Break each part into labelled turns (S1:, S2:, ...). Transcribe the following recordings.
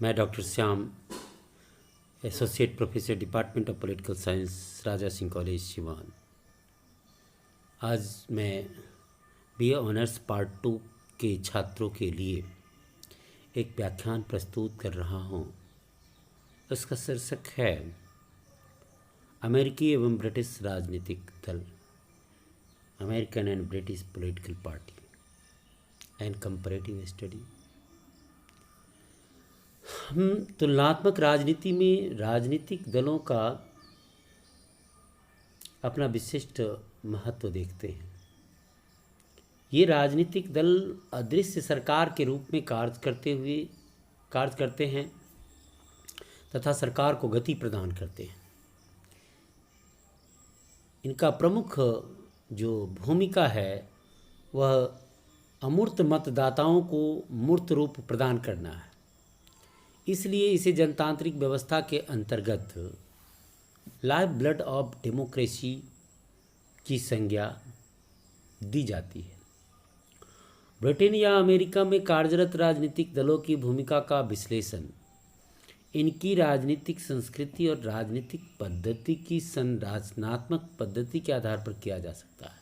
S1: मैं doctor Shyam, associate professor department of political science, Raja Singh college Siwan. आज मैं बीए ऑनर्स पार्ट 2 के छात्रों के लिए एक व्याख्यान प्रस्तुत कर रहा हूँ। उसका शीर्षक है अमेरिकी एवं ब्रिटिश राजनीतिक दल, American and British political party and comparative study. हम तुलनात्मक राजनीति में राजनीतिक दलों का अपना विशिष्ट महत्व देखते हैं। ये राजनीतिक दल अदृश्य सरकार के रूप में कार्य करते हैं तथा सरकार को गति प्रदान करते हैं। इनका प्रमुख जो भूमिका है वह अमूर्त मतदाताओं को मूर्त रूप प्रदान करना है। इसलिए इसे जनतांत्रिक व्यवस्था के अंतर्गत लाइफ ब्लड ऑफ डेमोक्रेसी की संज्ञा दी जाती है। ब्रिटेन या अमेरिका में कार्यरत राजनीतिक दलों की भूमिका का विश्लेषण इनकी राजनीतिक संस्कृति और राजनीतिक पद्धति की संरचनात्मक पद्धति के आधार पर किया जा सकता है।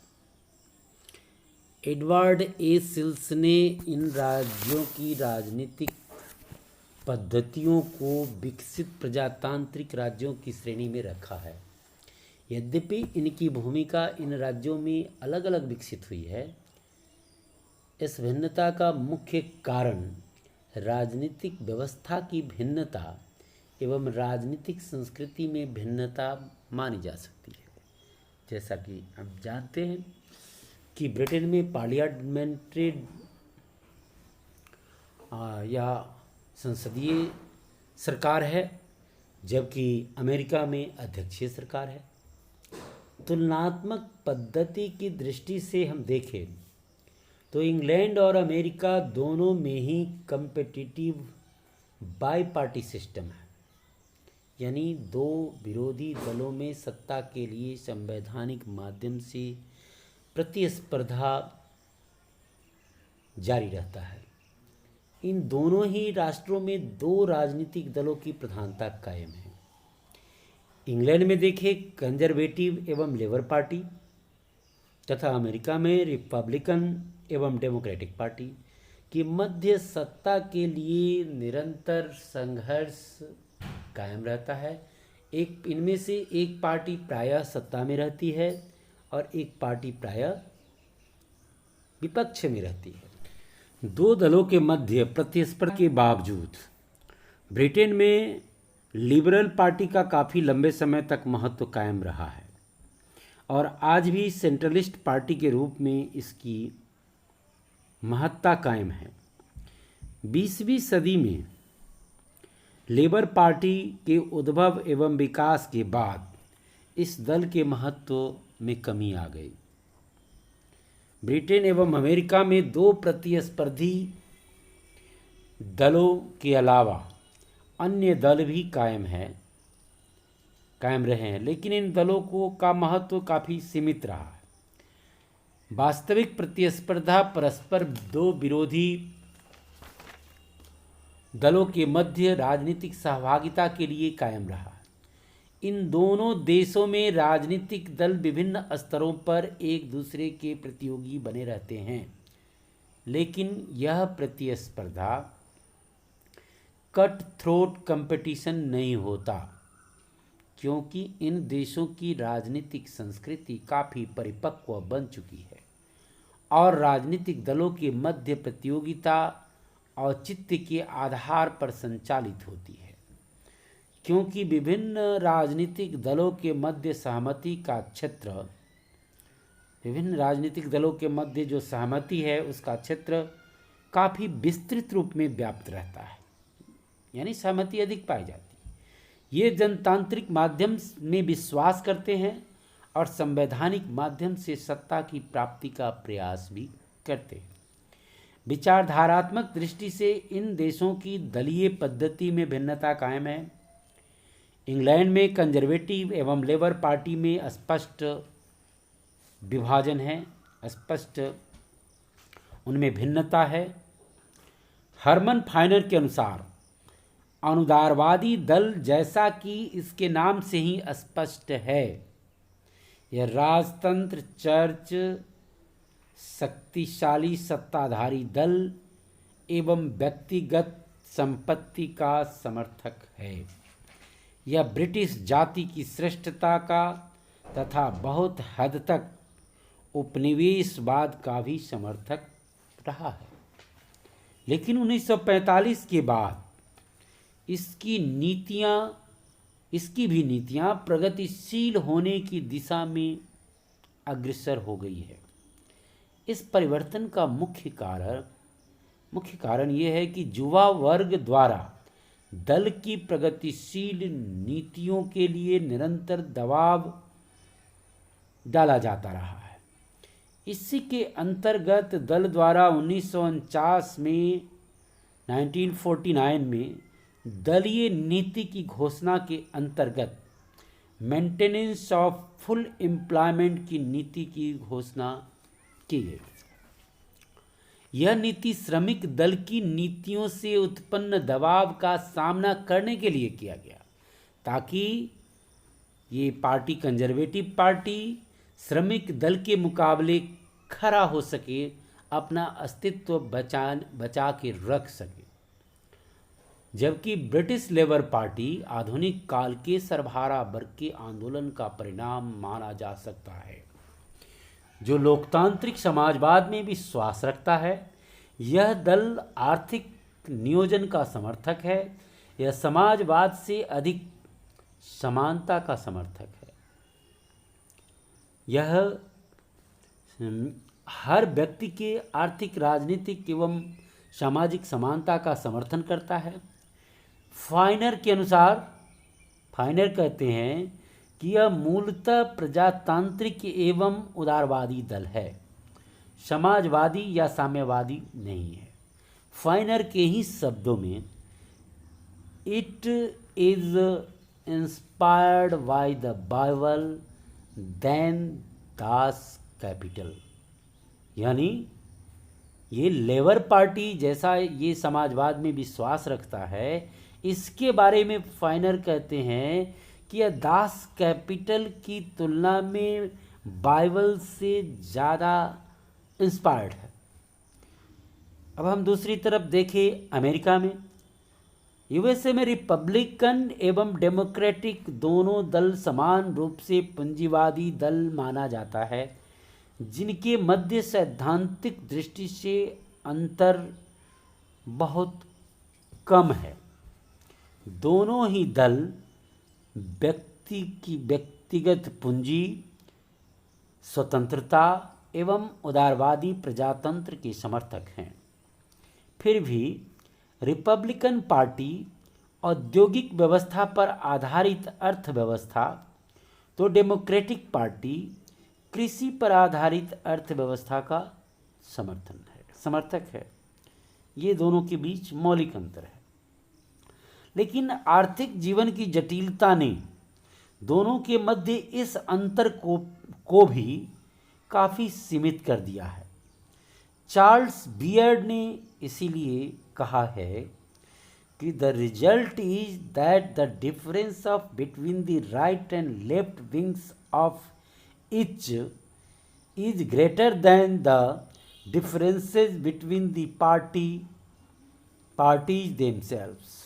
S1: एडवर्ड ए सिल्स ने इन राज्यों की राजनीतिक पद्धतियों को विकसित प्रजातांत्रिक राज्यों की श्रेणी में रखा है। यद्यपि इनकी भूमिका इन राज्यों में अलग अलग विकसित हुई है, इस भिन्नता का मुख्य कारण राजनीतिक व्यवस्था की भिन्नता एवं राजनीतिक संस्कृति में भिन्नता मानी जा सकती है। जैसा कि हम जानते हैं कि ब्रिटेन में पार्लियामेंट्री या संसदीय सरकार है, जबकि अमेरिका में अध्यक्षीय सरकार है। तुलनात्मक पद्धति की दृष्टि से हम देखें तो इंग्लैंड और अमेरिका दोनों में ही कम्पिटिटिव बाई पार्टी सिस्टम है, यानी दो विरोधी दलों में सत्ता के लिए संवैधानिक माध्यम से प्रतिस्पर्धा जारी रहता है। इन दोनों ही राष्ट्रों में दो राजनीतिक दलों की प्रधानता कायम है। इंग्लैंड में देखें कंजर्वेटिव एवं लेबर पार्टी तथा अमेरिका में रिपब्लिकन एवं डेमोक्रेटिक पार्टी की मध्य सत्ता के लिए निरंतर संघर्ष कायम रहता है। इनमें से एक पार्टी प्रायः सत्ता में रहती है और एक पार्टी प्रायः विपक्ष में रहती है। दो दलों के मध्य प्रतिस्पर्धा के बावजूद ब्रिटेन में लिबरल पार्टी का काफ़ी लंबे समय तक महत्व कायम रहा है और आज भी सेंट्रलिस्ट पार्टी के रूप में इसकी महत्ता कायम है। 20वीं सदी में लेबर पार्टी के उद्भव एवं विकास के बाद इस दल के महत्व में कमी आ गई। ब्रिटेन एवं अमेरिका में दो प्रतिस्पर्धी दलों के अलावा अन्य दल भी कायम रहे हैं, लेकिन इन दलों का महत्व काफ़ी सीमित रहा है। वास्तविक प्रतिस्पर्धा परस्पर दो विरोधी दलों के मध्य राजनीतिक सहभागिता के लिए कायम रहा। इन दोनों देशों में राजनीतिक दल विभिन्न स्तरों पर एक दूसरे के प्रतियोगी बने रहते हैं, लेकिन यह प्रतिस्पर्धा कट थ्रोट कंपटीशन नहीं होता, क्योंकि इन देशों की राजनीतिक संस्कृति काफ़ी परिपक्व बन चुकी है और राजनीतिक दलों के मध्य प्रतियोगिता औचित्य के आधार पर संचालित होती है। क्योंकि विभिन्न राजनीतिक दलों के मध्य जो सहमति है उसका क्षेत्र काफ़ी विस्तृत रूप में व्याप्त रहता है, यानी सहमति अधिक पाई जाती है। ये जनतांत्रिक माध्यम में विश्वास करते हैं और संवैधानिक माध्यम से सत्ता की प्राप्ति का प्रयास भी करते हैं। विचारधारात्मक दृष्टि से इन देशों की दलीय पद्धति में भिन्नता कायम है। इंग्लैंड में कंजर्वेटिव एवं लेबर पार्टी में स्पष्ट विभाजन है, स्पष्ट उनमें भिन्नता है। हरमन फाइनर के अनुसार अनुदारवादी दल, जैसा कि इसके नाम से ही स्पष्ट है, यह राजतंत्र, चर्च, शक्तिशाली सत्ताधारी दल एवं व्यक्तिगत संपत्ति का समर्थक है। यह ब्रिटिश जाति की श्रेष्ठता का तथा बहुत हद तक उपनिवेशवाद का भी समर्थक रहा है। लेकिन 1945 के बाद इसकी भी नीतियां प्रगतिशील होने की दिशा में अग्रसर हो गई है। इस परिवर्तन का मुख्य कारण यह है कि युवा वर्ग द्वारा दल की प्रगतिशील नीतियों के लिए निरंतर दबाव डाला जाता रहा है। इसी के अंतर्गत दल द्वारा 1949 में 1949 में दलीय नीति की घोषणा के अंतर्गत मेंटेनेंस ऑफ फुल एम्प्लॉयमेंट की नीति की घोषणा की गई। यह नीति श्रमिक दल की नीतियों से उत्पन्न दबाव का सामना करने के लिए किया गया, ताकि ये पार्टी, कंजर्वेटिव पार्टी, श्रमिक दल के मुकाबले खड़ा हो सके, अपना अस्तित्व बचा के रख सके। जबकि ब्रिटिश लेबर पार्टी आधुनिक काल के सर्वहारा वर्ग के आंदोलन का परिणाम माना जा सकता है, जो लोकतांत्रिक समाजवाद में विश्वास रखता है। यह दल आर्थिक नियोजन का समर्थक है। यह समाजवाद से अधिक समानता का समर्थक है। यह हर व्यक्ति के आर्थिक, राजनीतिक एवं सामाजिक समानता का समर्थन करता है। फाइनर के अनुसार, फाइनर कहते हैं कि यह मूलतः प्रजातांत्रिक एवं उदारवादी दल है, समाजवादी या साम्यवादी नहीं है। फाइनर के ही शब्दों में, it is inspired by the Bible then Das Kapital, यानी ये लेबर पार्टी जैसा ये समाजवाद में विश्वास रखता है, इसके बारे में फाइनर कहते हैं कि यह दास कैपिटल की तुलना में बाइबल से ज़्यादा इंस्पायर्ड है। अब हम दूसरी तरफ देखें, अमेरिका में, यूएसए में रिपब्लिकन एवं डेमोक्रेटिक दोनों दल समान रूप से पूंजीवादी दल माना जाता है, जिनके मध्य सैद्धांतिक दृष्टि से अंतर बहुत कम है। दोनों ही दल व्यक्ति की व्यक्तिगत पूंजी, स्वतंत्रता एवं उदारवादी प्रजातंत्र के समर्थक हैं। फिर भी रिपब्लिकन पार्टी औद्योगिक व्यवस्था पर आधारित अर्थव्यवस्था, तो डेमोक्रेटिक पार्टी कृषि पर आधारित अर्थव्यवस्था का समर्थक है। ये दोनों के बीच मौलिक अंतर है। लेकिन आर्थिक जीवन की जटिलता ने दोनों के मध्य इस अंतर को भी काफ़ी सीमित कर दिया है। चार्ल्स बियर्ड ने इसीलिए कहा है कि the result is that the difference of between the right and left wings of each is greater than the differences between the parties themselves.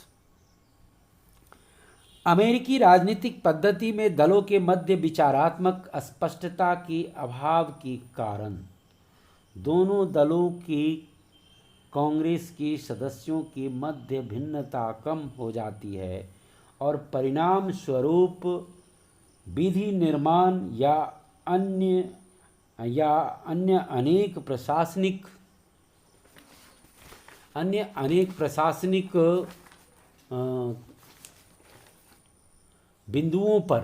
S1: अमेरिकी राजनीतिक पद्धति में दलों के मध्य विचारात्मक स्पष्टता के अभाव के कारण दोनों दलों के कांग्रेस के सदस्यों के मध्य भिन्नता कम हो जाती है और परिणाम स्वरूप विधि निर्माण या अन्य अनेक प्रशासनिक बिंदुओं पर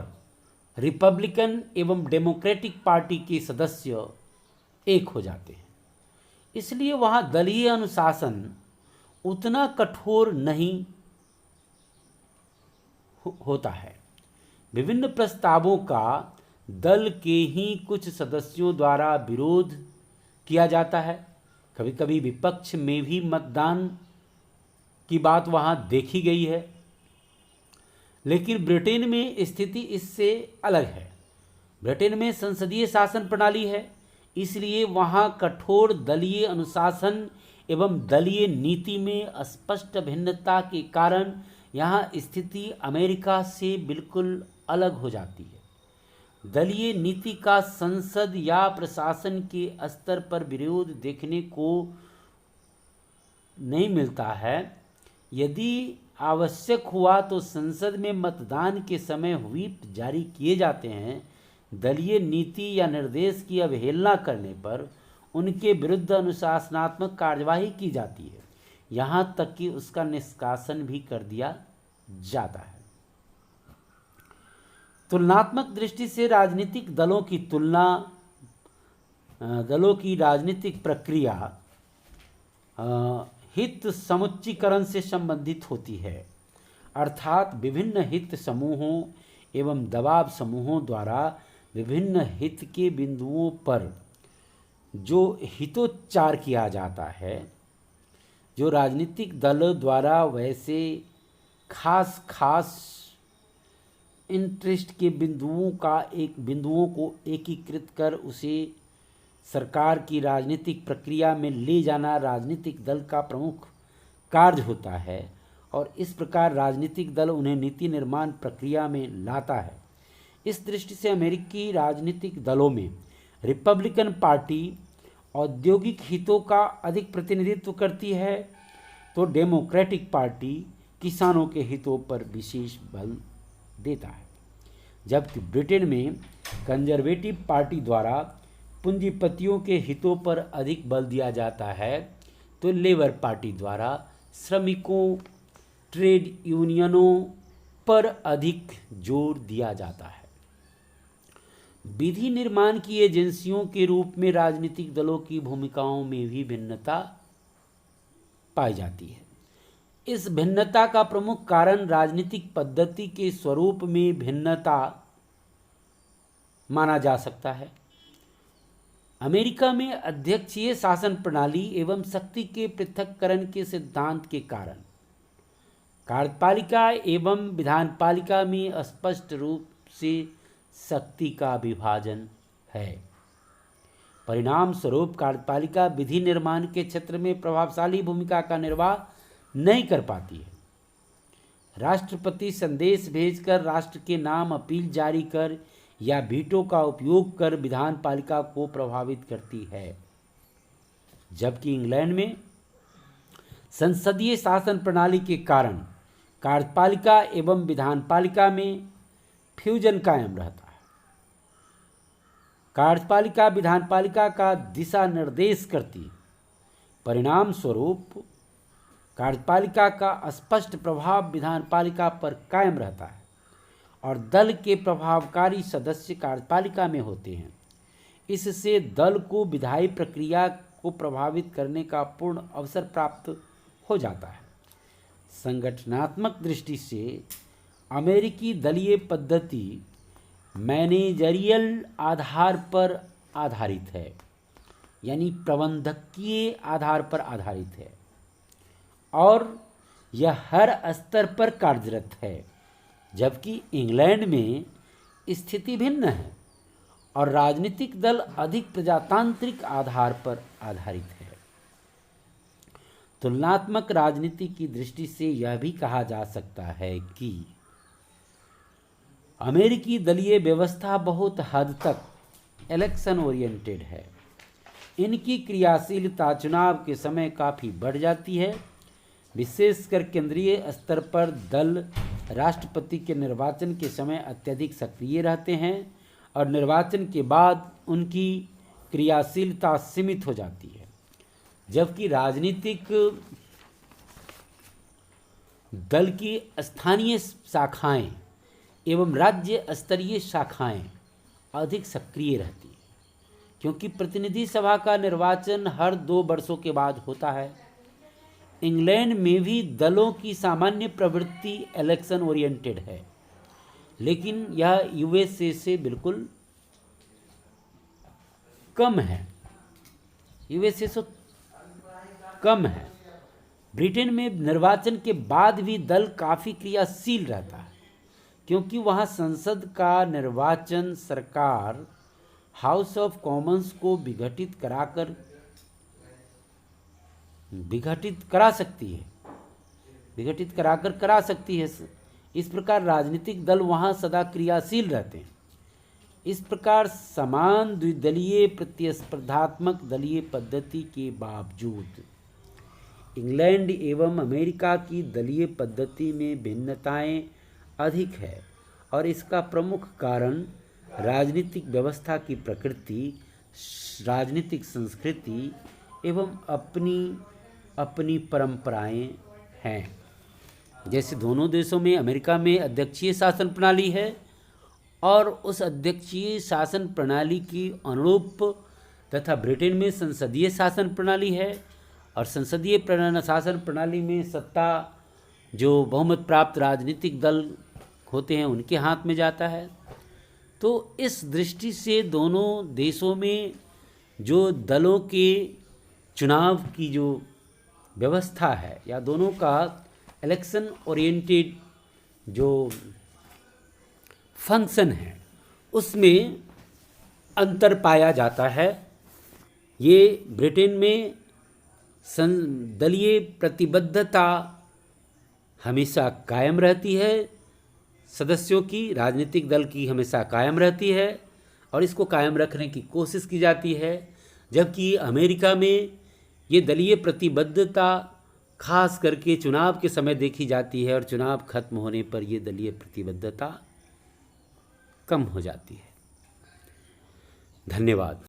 S1: रिपब्लिकन एवं डेमोक्रेटिक पार्टी के सदस्य एक हो जाते हैं। इसलिए वहाँ दलीय अनुशासन उतना कठोर नहीं होता है। विभिन्न प्रस्तावों का दल के ही कुछ सदस्यों द्वारा विरोध किया जाता है। कभी कभी विपक्ष में भी मतदान की बात वहाँ देखी गई है। लेकिन ब्रिटेन में स्थिति इससे अलग है। ब्रिटेन में संसदीय शासन प्रणाली है, इसलिए वहाँ कठोर दलीय अनुशासन एवं दलीय नीति में स्पष्ट भिन्नता के कारण यहाँ स्थिति अमेरिका से बिल्कुल अलग हो जाती है। दलीय नीति का संसद या प्रशासन के स्तर पर विरोध देखने को नहीं मिलता है। यदि आवश्यक हुआ तो संसद में मतदान के समय व्हिप जारी किए जाते हैं। दलीय नीति या निर्देश की अवहेलना करने पर उनके विरुद्ध अनुशासनात्मक कार्यवाही की जाती है, यहाँ तक कि उसका निष्कासन भी कर दिया जाता है। तुलनात्मक दृष्टि से राजनीतिक दलों की राजनीतिक प्रक्रिया हित समुच्चीकरण से संबंधित होती है, अर्थात विभिन्न हित समूहों एवं दबाव समूहों द्वारा विभिन्न हित के बिंदुओं पर जो हितोच्चार किया जाता है, जो राजनीतिक दलों द्वारा वैसे खास इंटरेस्ट के बिंदुओं को एकीकृत कर उसे सरकार की राजनीतिक प्रक्रिया में ले जाना राजनीतिक दल का प्रमुख कार्य होता है, और इस प्रकार राजनीतिक दल उन्हें नीति निर्माण प्रक्रिया में लाता है। इस दृष्टि से अमेरिकी राजनीतिक दलों में रिपब्लिकन पार्टी औद्योगिक हितों का अधिक प्रतिनिधित्व करती है, तो डेमोक्रेटिक पार्टी किसानों के हितों पर विशेष बल देता है। जबकि ब्रिटेन में कंजर्वेटिव पार्टी द्वारा पूंजीपतियों के हितों पर अधिक बल दिया जाता है, तो लेबर पार्टी द्वारा श्रमिकों, ट्रेड यूनियनों पर अधिक जोर दिया जाता है। विधि निर्माण की एजेंसियों के रूप में राजनीतिक दलों की भूमिकाओं में भी भिन्नता पाई जाती है। इस भिन्नता का प्रमुख कारण राजनीतिक पद्धति के स्वरूप में भिन्नता माना जा सकता है। अमेरिका में अध्यक्षीय शासन प्रणाली एवं शक्ति के पृथक्करण के सिद्धांत के कारण कार्यपालिका एवं विधानपालिका में स्पष्ट रूप से शक्ति का विभाजन है। परिणाम स्वरूप कार्यपालिका विधि निर्माण के क्षेत्र में प्रभावशाली भूमिका का निर्वाह नहीं कर पाती है। राष्ट्रपति संदेश भेजकर, राष्ट्र के नाम अपील जारी कर या वीटो का उपयोग कर विधानपालिका को प्रभावित करती है। जबकि इंग्लैंड में संसदीय शासन प्रणाली के कारण कार्यपालिका एवं विधानपालिका में फ्यूजन कायम रहता है। कार्यपालिका विधानपालिका का दिशा निर्देश करती है। परिणाम स्वरूप कार्यपालिका का स्पष्ट प्रभाव विधानपालिका पर कायम रहता है और दल के प्रभावकारी सदस्य कार्यपालिका में होते हैं। इससे दल को विधायी प्रक्रिया को प्रभावित करने का पूर्ण अवसर प्राप्त हो जाता है। संगठनात्मक दृष्टि से अमेरिकी दलीय पद्धति मैनेजरियल आधार पर आधारित है, यानी प्रबंधकीय आधार पर आधारित है, और यह हर स्तर पर कार्यरत है। जबकि इंग्लैंड में स्थिति भिन्न है और राजनीतिक दल अधिक प्रजातांत्रिक आधार पर आधारित है। तुलनात्मक राजनीति की दृष्टि से यह भी कहा जा सकता है कि अमेरिकी दलीय व्यवस्था बहुत हद तक इलेक्शन ओरिएंटेड है। इनकी क्रियाशीलता चुनाव के समय काफ़ी बढ़ जाती है। विशेषकर केंद्रीय स्तर पर दल राष्ट्रपति के निर्वाचन के समय अत्यधिक सक्रिय रहते हैं और निर्वाचन के बाद उनकी क्रियाशीलता सीमित हो जाती है। जबकि राजनीतिक दल की स्थानीय शाखाएं एवं राज्य स्तरीय शाखाएं अधिक सक्रिय रहती हैं, क्योंकि प्रतिनिधि सभा का निर्वाचन हर 2 वर्षों के बाद होता है। इंग्लैंड में भी दलों की सामान्य प्रवृत्ति इलेक्शन ओरिएंटेड है, लेकिन यह यूएसए से बिल्कुल कम है। यूएसए से कम है। ब्रिटेन में निर्वाचन के बाद भी दल काफ़ी क्रियाशील रहता है। क्योंकि वहाँ संसद का निर्वाचन सरकार हाउस ऑफ कॉमन्स को विघटित कराकर करा सकती है। इस प्रकार राजनीतिक दल वहाँ सदा क्रियाशील रहते हैं। इस प्रकार समान द्विदलीय प्रतिस्पर्धात्मक दलीय पद्धति के बावजूद इंग्लैंड एवं अमेरिका की दलीय पद्धति में भिन्नताएं अधिक है और इसका प्रमुख कारण राजनीतिक व्यवस्था की प्रकृति, राजनीतिक संस्कृति एवं अपनी अपनी परंपराएं हैं। जैसे दोनों देशों में, अमेरिका में अध्यक्षीय शासन प्रणाली है और उस अध्यक्षीय शासन प्रणाली की अनुरूप तथा ब्रिटेन में संसदीय शासन प्रणाली है और संसदीय शासन प्रणाली में सत्ता जो बहुमत प्राप्त राजनीतिक दल होते हैं उनके हाथ में जाता है। तो इस दृष्टि से दोनों देशों में जो दलों के चुनाव की जो व्यवस्था है या दोनों का इलेक्शन ओरिएंटेड जो फंक्शन है उसमें अंतर पाया जाता है। ये ब्रिटेन में दलीय प्रतिबद्धता हमेशा कायम रहती है, सदस्यों की, राजनीतिक दल की हमेशा कायम रहती है और इसको कायम रखने की कोशिश की जाती है। जबकि अमेरिका में ये दलीय प्रतिबद्धता खास करके चुनाव के समय देखी जाती है और चुनाव खत्म होने पर ये दलीय प्रतिबद्धता कम हो जाती है। धन्यवाद।